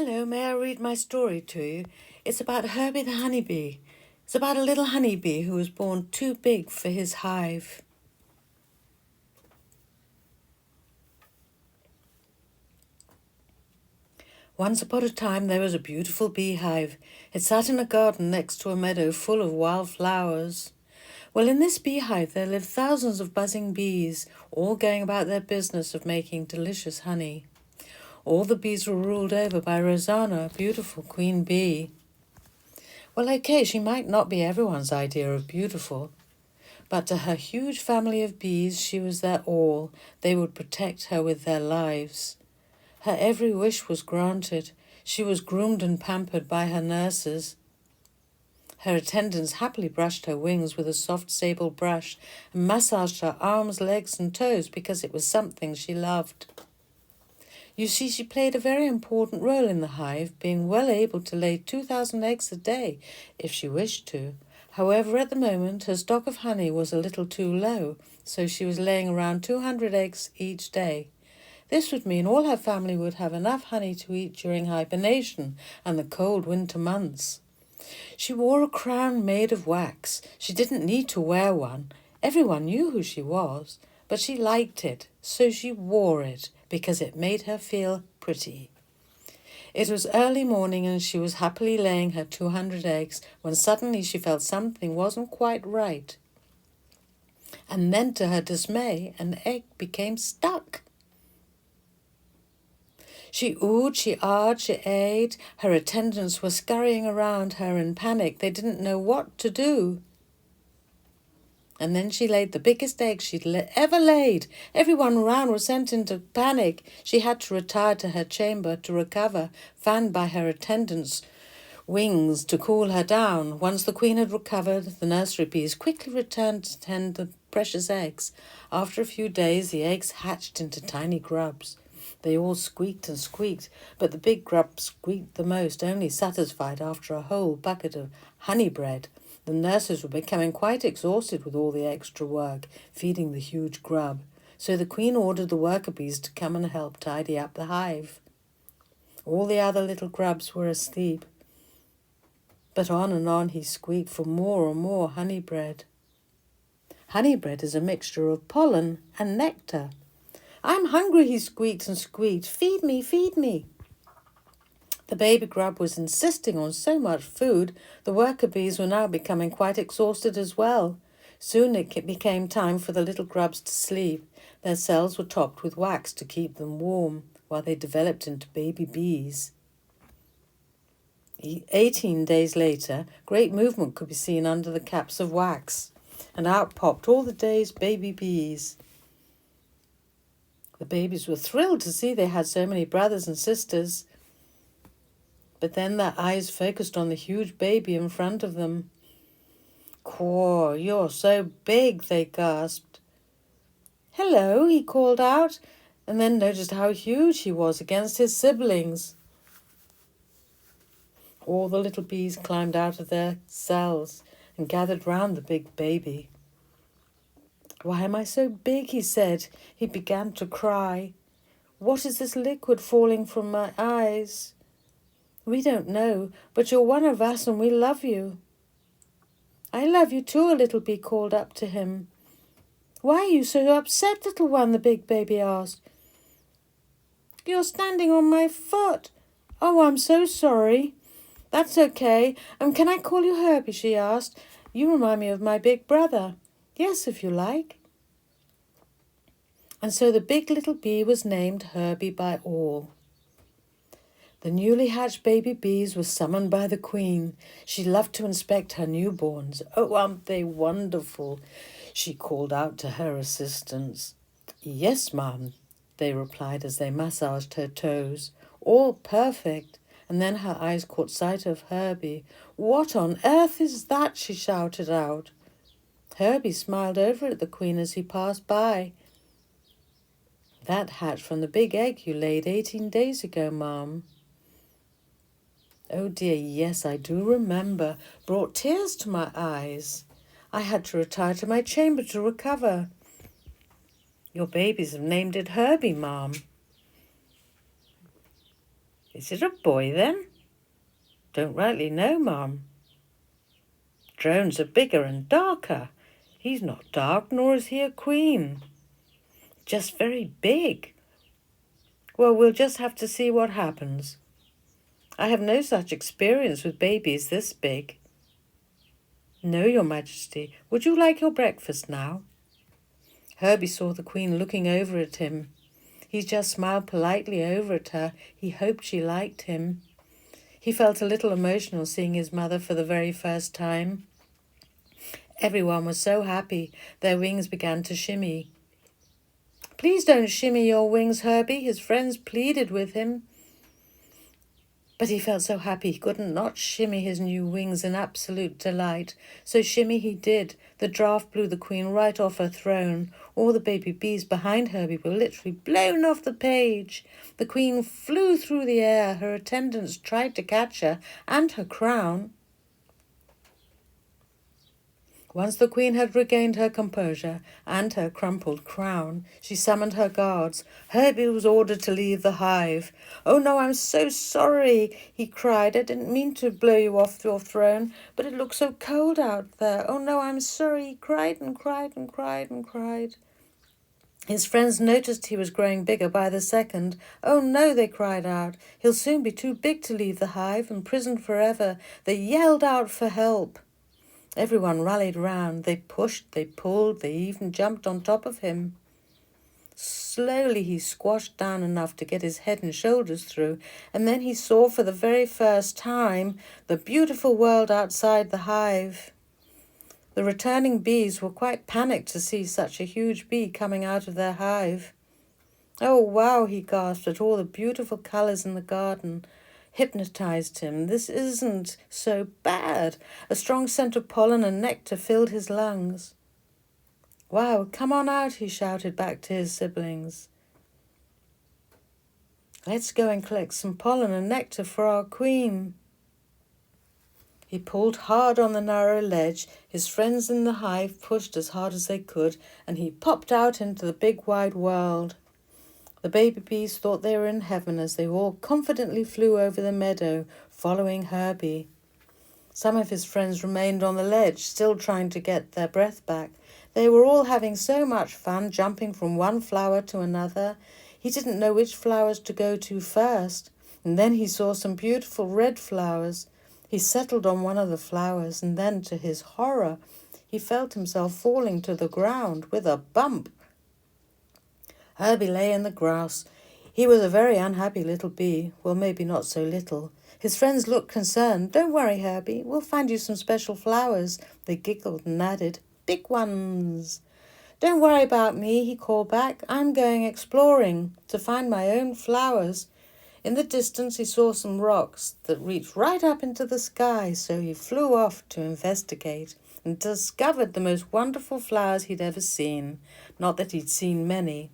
Hello, may I read my story to you? It's about Herbie the Honey Bee. It's about a little honey bee who was born too big for his hive. Once upon a time there was a beautiful beehive. It sat in a garden next to a meadow full of wild flowers. Well, in this beehive there lived thousands of buzzing bees, all going about their business of making delicious honey. All the bees were ruled over by Rosanna, a beautiful queen bee. Well, okay, she might not be everyone's idea of beautiful, but to her huge family of bees she was their all. They would protect her with their lives. Her every wish was granted. She was groomed and pampered by her nurses. Her attendants happily brushed her wings with a soft sable brush and massaged her arms, legs, and toes because it was something she loved. You see, she played a very important role in the hive, being well able to lay 2,000 eggs a day if she wished to. However, at the moment, her stock of honey was a little too low, so she was laying around 200 eggs each day. This would mean all her family would have enough honey to eat during hibernation and the cold winter months. She wore a crown made of wax. She didn't need to wear one. Everyone knew who she was, but she liked it, so she wore it because it made her feel pretty. It was early morning and she was happily laying her 200 eggs when suddenly she felt something wasn't quite right. And then, to her dismay, an egg became stuck. She oohed, she ahed, she ate. Her attendants were scurrying around her in panic. They didn't know what to do. And then she laid the biggest egg she'd ever laid. Everyone around was sent into panic. She had to retire to her chamber to recover, fanned by her attendants' wings to cool her down. Once the queen had recovered, the nursery bees quickly returned to tend the precious eggs. After a few days, the eggs hatched into tiny grubs. They all squeaked and squeaked, but the big grub squeaked the most, only satisfied after a whole bucket of honey bread. The nurses were becoming quite exhausted with all the extra work, feeding the huge grub, so the queen ordered the worker bees to come and help tidy up the hive. All the other little grubs were asleep, but on and on he squeaked for more and more honey bread. Honey bread is a mixture of pollen and nectar. "I'm hungry," he squeaked and squeaked. "Feed me, feed me." The baby grub was insisting on so much food, the worker bees were now becoming quite exhausted as well. Soon it became time for the little grubs to sleep. Their cells were topped with wax to keep them warm, while they developed into baby bees. 18 days later, great movement could be seen under the caps of wax, and out popped all the day's baby bees. The babies were thrilled to see they had so many brothers and sisters. But then their eyes focused on the huge baby in front of them. "Caw, you're so big," they gasped. "Hello," he called out, and then noticed how huge he was against his siblings. All the little bees climbed out of their cells and gathered round the big baby. "Why am I so big?" he said. He began to cry. "What is this liquid falling from my eyes?" "We don't know, but you're one of us and we love you." "I love you too," a little bee called up to him. "Why are you so upset, little one?" the big baby asked. "You're standing on my foot." "Oh, I'm so sorry." "That's okay. Can I call you Herbie?" she asked. "You remind me of my big brother." "Yes, if you like." And so the big little bee was named Herbie by all. The newly hatched baby bees were summoned by the queen. She loved to inspect her newborns. "Oh, aren't they wonderful?" she called out to her assistants. "Yes, ma'am," they replied as they massaged her toes. "All perfect." And then her eyes caught sight of Herbie. "What on earth is that?" she shouted out. Herbie smiled over at the queen as he passed by. "That hatched from the big egg you laid 18 days ago, ma'am." "Oh dear, yes, I do remember. Brought tears to my eyes. I had to retire to my chamber to recover." "Your babies have named it Herbie, ma'am." Is it a boy then? Don't rightly know, Mum. Drones are bigger and darker. He's not dark, nor is he a queen. Just very big. Well, we'll just have to see what happens. I have no such experience with babies this big. No, Your Majesty. Would you like your breakfast now? Herbie saw the Queen looking over at him. He just smiled politely over at her. He hoped she liked him. He felt a little emotional seeing his mother for the very first time. Everyone was so happy, their wings began to shimmy. Please don't shimmy your wings, Herbie, his friends pleaded with him. But he felt so happy he couldn't not shimmy his new wings in absolute delight. So shimmy he did. The draught blew the Queen right off her throne. All the baby bees behind Herbie were literally blown off the page. The Queen flew through the air. Her attendants tried to catch her and her crown. Once the Queen had regained her composure and her crumpled crown, she summoned her guards. Herbie was ordered to leave the hive. "Oh no, I'm so sorry," he cried. "I didn't mean to blow you off your throne, but it looks so cold out there. Oh no, I'm sorry," he cried and cried and cried and cried. His friends noticed he was growing bigger by the second. "Oh no," they cried out. "He'll soon be too big to leave the hive, imprisoned forever." They yelled out for help. Everyone rallied round. They pushed, they pulled, they even jumped on top of him. Slowly he squashed down enough to get his head and shoulders through, and then he saw for the very first time the beautiful world outside the hive. The returning bees were quite panicked to see such a huge bee coming out of their hive. "Oh, wow," he gasped at all the beautiful colours in the garden. Hypnotized him. This isn't so bad. A strong scent of pollen and nectar filled his lungs. "Wow, come on out," he shouted back to his siblings. "Let's go and collect some pollen and nectar for our queen." He pulled hard on the narrow ledge. His friends in the hive pushed as hard as they could, and he popped out into the big wide world. The baby bees thought they were in heaven as they all confidently flew over the meadow, following Herbie. Some of his friends remained on the ledge, still trying to get their breath back. They were all having so much fun jumping from one flower to another. He didn't know which flowers to go to first, and then he saw some beautiful red flowers. He settled on one of the flowers, and then, to his horror, he felt himself falling to the ground with a bump. Herbie lay in the grass. He was a very unhappy little bee. Well, maybe not so little. His friends looked concerned. "Don't worry, Herbie. We'll find you some special flowers." They giggled and added, "Big ones." "Don't worry about me," he called back. "I'm going exploring to find my own flowers." In the distance, he saw some rocks that reached right up into the sky, so he flew off to investigate and discovered the most wonderful flowers he'd ever seen. Not that he'd seen many.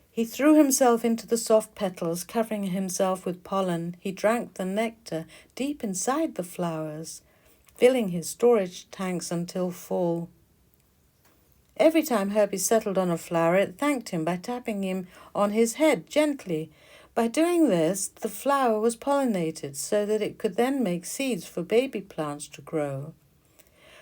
He threw himself into the soft petals, covering himself with pollen. He drank the nectar deep inside the flowers, filling his storage tanks until full. Every time Herbie settled on a flower, it thanked him by tapping him on his head gently. By doing this, the flower was pollinated so that it could then make seeds for baby plants to grow.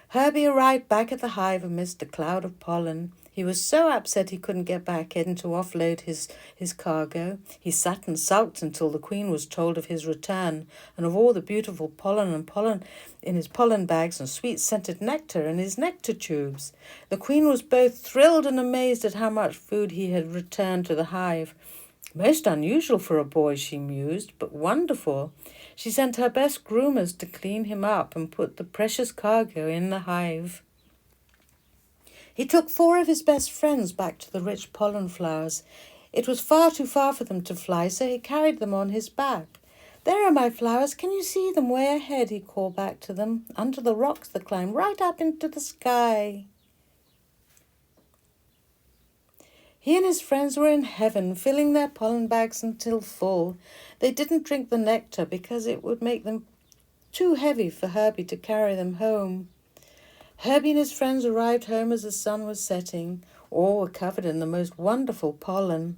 Herbie arrived back at the hive amidst a cloud of pollen. He was so upset he couldn't get back in to offload his cargo. He sat and sulked until the Queen was told of his return and of all the beautiful pollen in his pollen bags and sweet-scented nectar in his nectar tubes. The Queen was both thrilled and amazed at how much food he had returned to the hive. Most unusual for a boy, she mused, but wonderful. She sent her best groomers to clean him up and put the precious cargo in the hive. He took 4 of his best friends back to the rich pollen flowers. It was far too far for them to fly, so he carried them on his back. "There are my flowers. Can you see them way ahead?" he called back to them, under the rocks that climb right up into the sky. He and his friends were in heaven, filling their pollen bags until full. They didn't drink the nectar because it would make them too heavy for Herbie to carry them home. Herbie and his friends arrived home as the sun was setting. All were covered in the most wonderful pollen.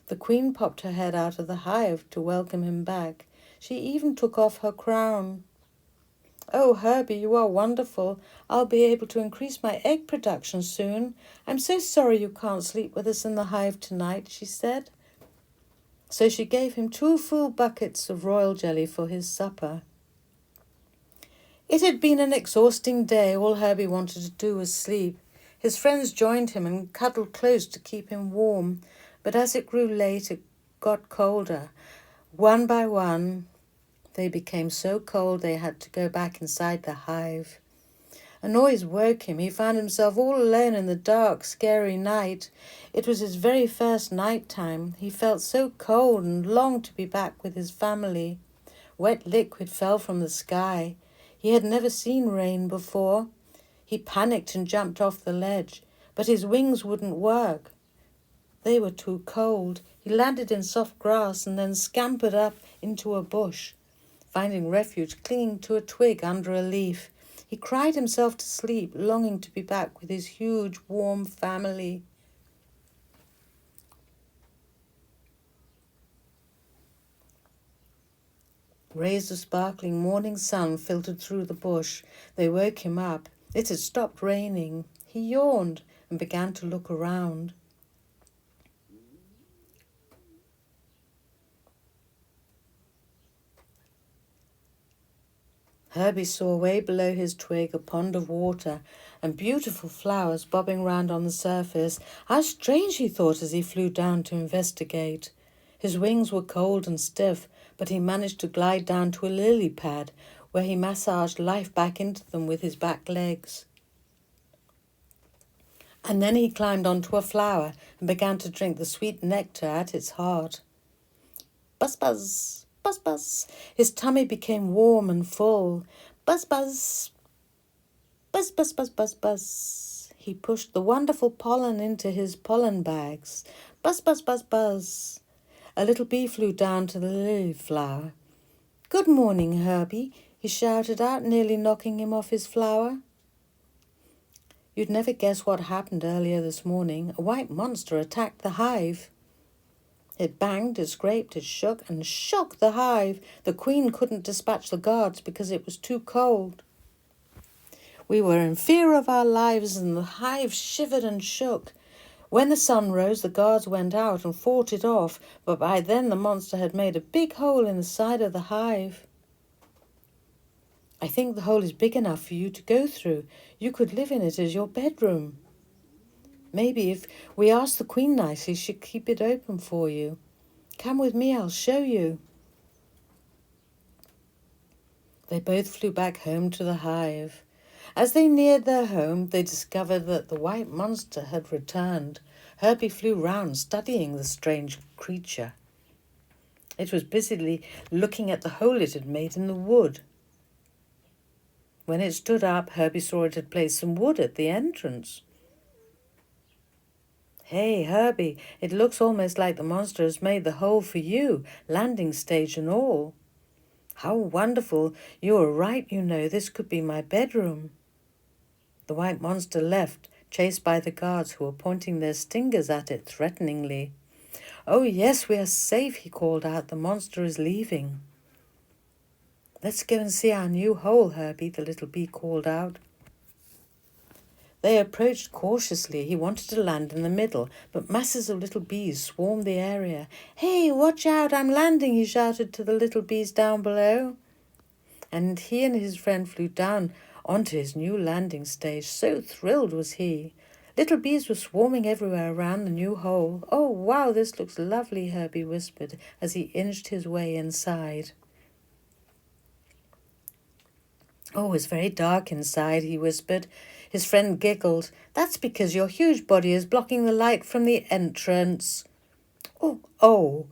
The queen popped her head out of the hive to welcome him back. She even took off her crown. "Oh, Herbie, you are wonderful. I'll be able to increase my egg production soon. I'm so sorry you can't sleep with us in the hive tonight," she said. So she gave him 2 full buckets of royal jelly for his supper. It had been an exhausting day. All Herbie wanted to do was sleep. His friends joined him and cuddled close to keep him warm. But as it grew late, it got colder. One by one, they became so cold they had to go back inside the hive. A noise woke him. He found himself all alone in the dark, scary night. It was his very first night time. He felt so cold and longed to be back with his family. Wet liquid fell from the sky. He had never seen rain before. He panicked and jumped off the ledge, but his wings wouldn't work. They were too cold. He landed in soft grass and then scampered up into a bush, finding refuge clinging to a twig under a leaf. He cried himself to sleep, longing to be back with his huge, warm family. Rays of sparkling morning sun filtered through the bush. They woke him up. It had stopped raining. He yawned and began to look around. Herbie saw way below his twig a pond of water and beautiful flowers bobbing round on the surface. How strange, he thought as he flew down to investigate. His wings were cold and stiff, but he managed to glide down to a lily pad where he massaged life back into them with his back legs. And then he climbed onto a flower and began to drink the sweet nectar at its heart. Buzz, buzz, buzz, buzz. His tummy became warm and full. Buzz, buzz, buzz, buzz, buzz, buzz, buzz. He pushed the wonderful pollen into his pollen bags. Buzz, buzz, buzz, buzz. A little bee flew down to the lily flower. "Good morning, Herbie," he shouted out, nearly knocking him off his flower. You'd never guess what happened earlier this morning. A white monster attacked the hive. It banged, it scraped, it shook, and shook the hive. The queen couldn't dispatch the guards because it was too cold. We were in fear of our lives, and the hive shivered and shook. When the sun rose, the guards went out and fought it off, but by then the monster had made a big hole in the side of the hive. I think the hole is big enough for you to go through. You could live in it as your bedroom. Maybe if we ask the queen nicely, she'd keep it open for you. Come with me, I'll show you. They both flew back home to the hive. As they neared their home, they discovered that the white monster had returned. Herbie flew round, studying the strange creature. It was busily looking at the hole it had made in the wood. When it stood up, Herbie saw it had placed some wood at the entrance. "Hey, Herbie, it looks almost like the monster has made the hole for you, landing stage and all." "How wonderful. You were right, you know. This could be my bedroom." The white monster left, chased by the guards who were pointing their stingers at it threateningly. "Oh, yes, we are safe," he called out. "The monster is leaving." "Let's go and see our new hole, Herbie," the little bee called out. They approached cautiously. He wanted to land in the middle, but masses of little bees swarmed the area. "Hey, watch out, I'm landing," he shouted to the little bees down below. And he and his friend flew down onto his new landing stage. So thrilled was he. Little bees were swarming everywhere around the new hole. "Oh, wow, this looks lovely," Herbie whispered as he inched his way inside. "Oh, it's very dark inside," he whispered. His friend giggled. "That's because your huge body is blocking the light from the entrance." Oh,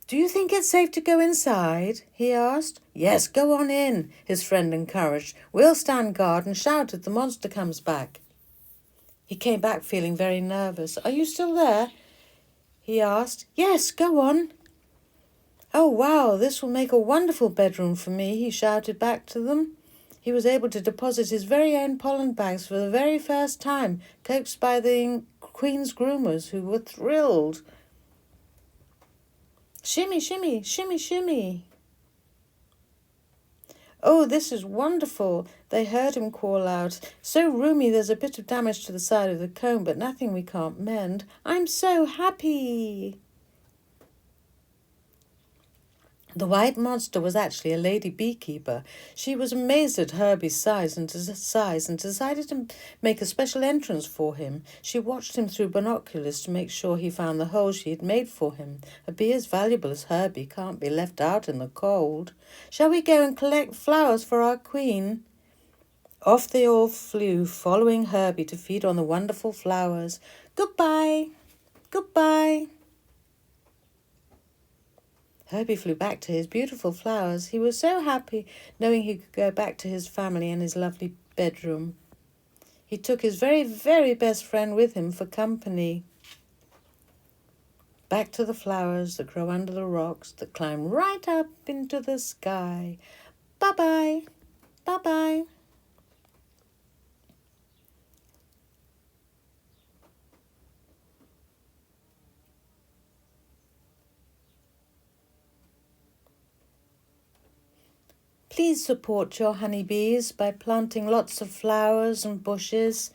do you think it's safe to go inside?" he asked. "Yes, go on in," his friend encouraged. "We'll stand guard and shout if the monster comes back." He came back feeling very nervous. "Are you still there?" he asked. "Yes, go on." "Oh, wow, this will make a wonderful bedroom for me," he shouted back to them. He was able to deposit his very own pollen bags for the very first time, coaxed by the Queen's groomers, who were thrilled. Shimmy, shimmy, shimmy, shimmy. Oh, this is wonderful, they heard him call out. So roomy there's a bit of damage to the side of the comb, but nothing we can't mend. I'm so happy. The white monster was actually a lady beekeeper. She was amazed at Herbie's size and decided to make a special entrance for him. She watched him through binoculars to make sure he found the hole she had made for him. A bee as valuable as Herbie can't be left out in the cold. Shall we go and collect flowers for our queen? Off they all flew, following Herbie to feed on the wonderful flowers. Goodbye, goodbye. Herbie flew back to his beautiful flowers. He was so happy knowing he could go back to his family and his lovely bedroom. He took his very, very best friend with him for company. Back to the flowers that grow under the rocks, that climb right up into the sky. Bye-bye. Bye-bye. Please support your honeybees by planting lots of flowers and bushes